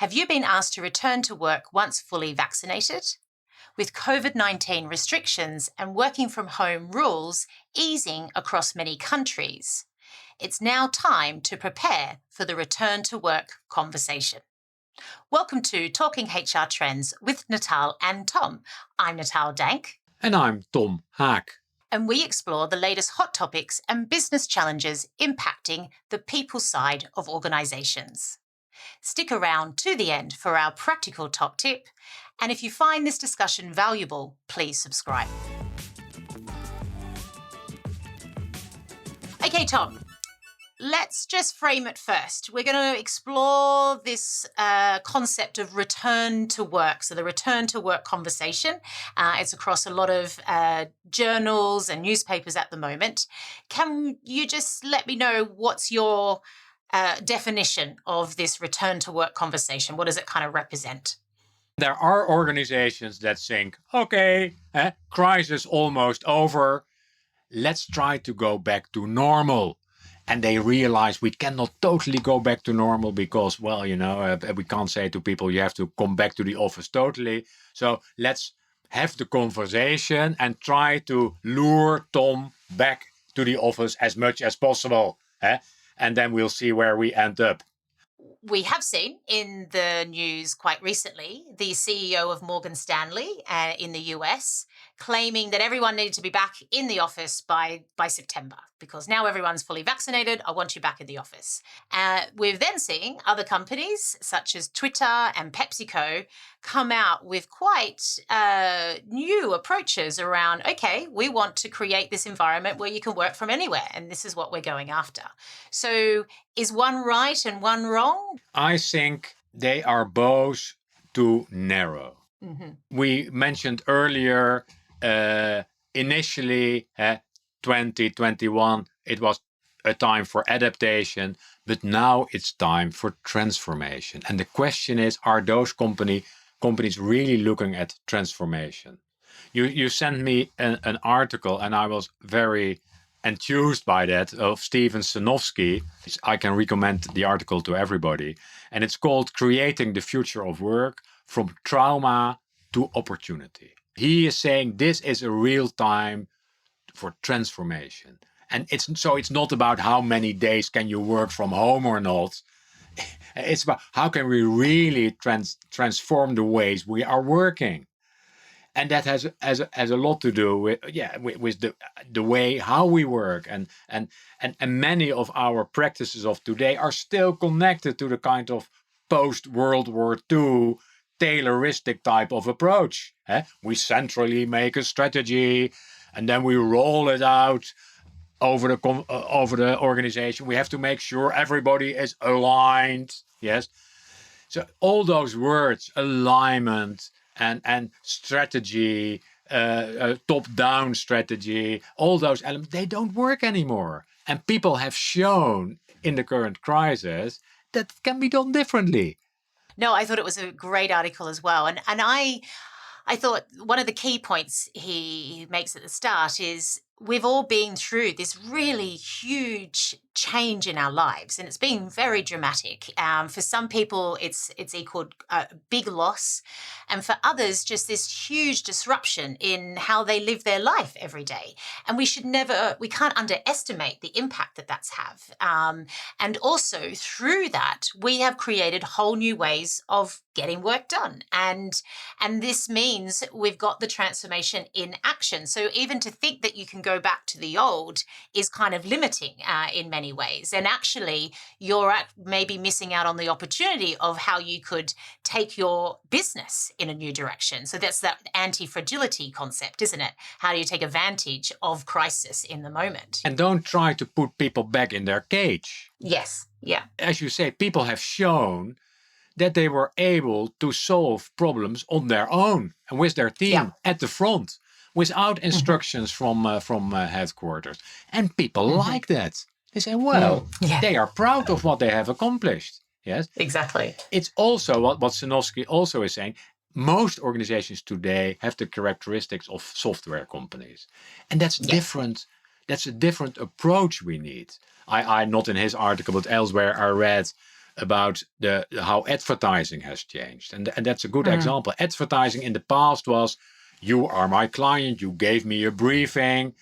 Have you been asked to return to work once fully vaccinated? With COVID-19 restrictions and working from home rules easing across many countries, it's now time to prepare for the return to work conversation. Welcome to Talking HR Trends with Natal and Tom. I'm Natal Dank. And I'm Tom Haak. And we explore the latest hot topics and business challenges impacting the people side of organisations. Stick around to the end for our practical top tip. And if you find this discussion valuable, please subscribe. Okay, Tom, let's just frame it first. We're going to explore this concept of return to work. So the return to work conversation, it's across a lot of journals and newspapers at the moment. Can you just let me know what's your definition of this return to work conversation? What does it kind of represent? There are organizations that think, okay, crisis almost over. Let's try to go back to normal. And they realize we cannot totally go back to normal because, well, we can't say to people, you have to come back to the office totally. So let's have the conversation and try to lure Tom back to the office as much as possible. And then we'll see where we end up. We have seen in the news quite recently the CEO of Morgan Stanley in the US claiming that everyone needed to be back in the office by September because now everyone's fully vaccinated. I want you back in the office. We're then seeing other companies such as Twitter and PepsiCo come out with quite new approaches around, okay, we want to create this environment where you can work from anywhere, and this is what we're going after. So is one right and one wrong? I think they are both too narrow. Mm-hmm. We mentioned earlier, initially, 2021, it was a time for adaptation, but now it's time for transformation. And the question is, are those companies really looking at transformation? You sent me an article, and I was very enthused by that, of Steven Sinofsky. I can recommend the article to everybody. And it's called Creating the Future of Work from Trauma to Opportunity. He is saying this is a real time for transformation. And it's not about how many days can you work from home or not. It's about how can we really transform the ways we are working. And that has a lot to do with the way how we work, and many of our practices of today are still connected to the kind of post World War II Tayloristic type of approach. We centrally make a strategy, and then we roll it out over the organization. We have to make sure everybody is aligned. Yes, so all those words, alignment. And strategy, top-down strategy, all those elements, they don't work anymore. And people have shown in the current crisis that it can be done differently. No, I thought it was a great article as well. And I thought one of the key points he makes at the start is we've all been through this really huge change in our lives, and it's been very dramatic. For some people, it's equaled a big loss, and for others, just this huge disruption in how they live their life every day. And we can't underestimate the impact that that's have. And also through that, we have created whole new ways of getting work done, and this means we've got the transformation in action. So even to think that you can go back to the old is kind of limiting in many ways. And actually, you're maybe missing out on the opportunity of how you could take your business in a new direction. So that's that anti-fragility concept, isn't it? How do you take advantage of crisis in the moment? And don't try to put people back in their cage. Yes, yeah. As you say, people have shown that they were able to solve problems on their own and with their team at the front, without instructions from headquarters. And people like that. They say, well, they are proud of what they have accomplished. Yes, exactly. It's also what Sinofsky also is saying. Most organizations today have the characteristics of software companies. And that's different. That's a different approach we need. I not in his article, but elsewhere I read about the how advertising has changed. And that's a good Mm. example. Advertising in the past was, you are my client, you gave me a briefing,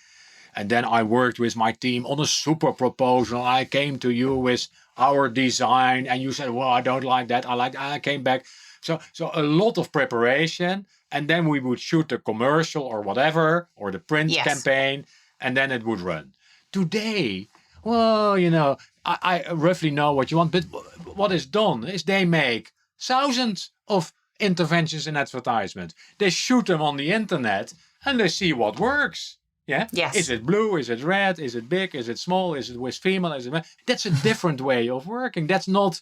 and then I worked with my team on a super proposal. I came to you with our design, and you said, well, I don't like that. I came back. So a lot of preparation, and then we would shoot the commercial or whatever, or the print Yes. campaign, and then it would run. Today, well, I roughly know what you want, but what is done is they make thousands of interventions in advertisement. They shoot them on the internet, and they see what works. Yeah. Is Yes. it blue? Is it red? Is it big? Is it small? Is it with female? Is it male? That's a different way of working. That's not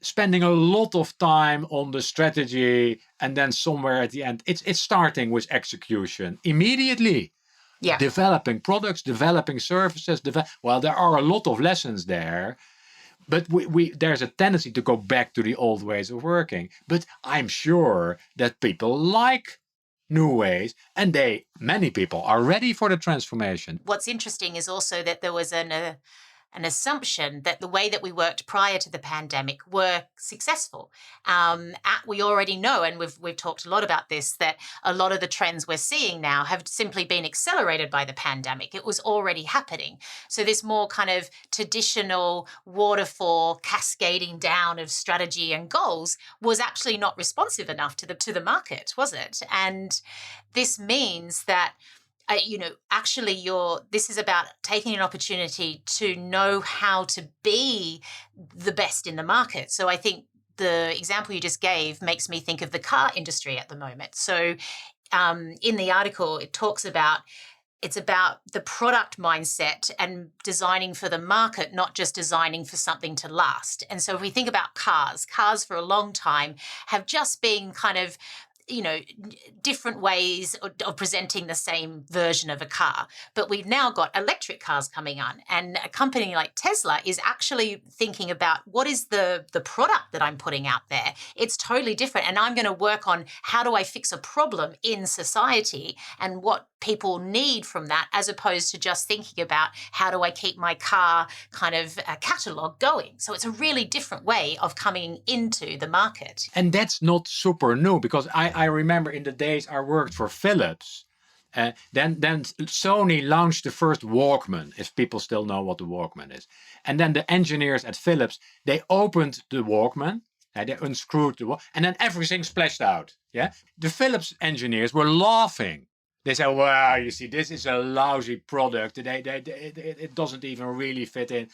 spending a lot of time on the strategy and then somewhere at the end. It's starting with execution immediately. Yeah. Developing products, developing services. Well, there are a lot of lessons there, but there's a tendency to go back to the old ways of working. But I'm sure that people like new ways, and many people are ready for the transformation. What's interesting is also that there was an assumption that the way that we worked prior to the pandemic were successful. We already know, and we've talked a lot about this, that a lot of the trends we're seeing now have simply been accelerated by the pandemic. It was already happening. So this more kind of traditional waterfall cascading down of strategy and goals was actually not responsive enough to the market, was it? And this means that actually this is about taking an opportunity to know how to be the best in the market. So I think the example you just gave makes me think of the car industry at the moment. So in the article, it's about the product mindset and designing for the market, not just designing for something to last. And so if we think about cars for a long time have just been kind of different ways of presenting the same version of a car. But we've now got electric cars coming on, and a company like Tesla is actually thinking about what is the product that I'm putting out there. It's totally different, and I'm going to work on how do I fix a problem in society and what people need from that, as opposed to just thinking about how do I keep my car kind of catalog going. So it's a really different way of coming into the market. And that's not super new, because I remember in the days I worked for Philips. Then Sony launched the first Walkman, if people still know what the Walkman is. And then the engineers at Philips, they opened the Walkman, they unscrewed the Walkman, and then everything splashed out. Yeah, the Philips engineers were laughing. They said, "Well, you see, this is a lousy product. It doesn't even really fit in.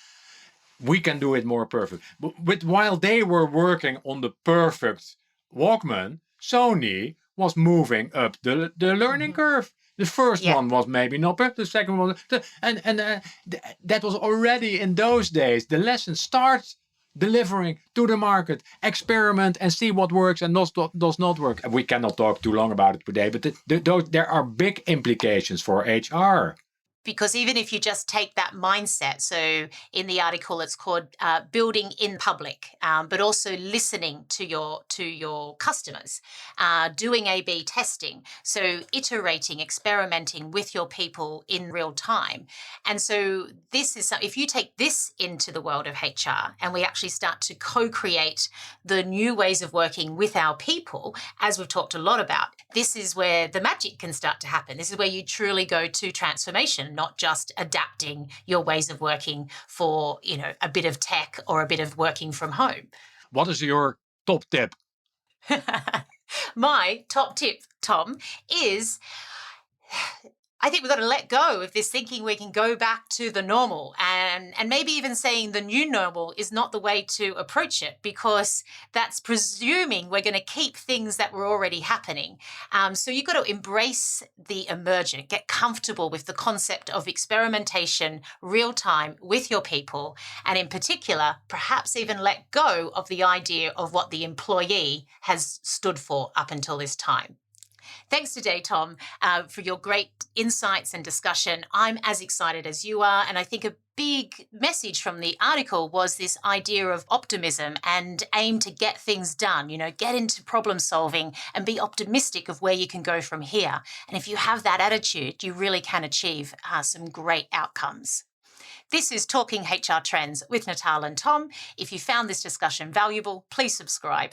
We can do it more perfect." But while they were working on the perfect Walkman, Sony was moving up the learning Mm-hmm. curve. The first Yeah. one was maybe not perfect. The second one, that was already in those days. The lesson: start delivering to the market, experiment and see what works and does not work. We cannot talk too long about it today, but there are big implications for HR. Because even if you just take that mindset, so in the article it's called building in public, but also listening to your customers, doing A/B testing, so iterating, experimenting with your people in real time. And so if you take this into the world of HR and we actually start to co-create the new ways of working with our people, as we've talked a lot about, this is where the magic can start to happen. This is where you truly go to transformation, not just adapting your ways of working for, a bit of tech or a bit of working from home. What is your top tip? My top tip, Tom, is I think we've got to let go of this thinking we can go back to the normal, and maybe even saying the new normal is not the way to approach it, because that's presuming we're going to keep things that were already happening. So you've got to embrace the emergent, get comfortable with the concept of experimentation, real time with your people, and in particular, perhaps even let go of the idea of what the employee has stood for up until this time. Thanks today, Tom, for your great insights and discussion. I'm as excited as you are, and I think a big message from the article was this idea of optimism and aim to get things done, get into problem solving and be optimistic of where you can go from here. And if you have that attitude, you really can achieve some great outcomes. This is Talking HR Trends with Natal and Tom. If you found this discussion valuable, please subscribe.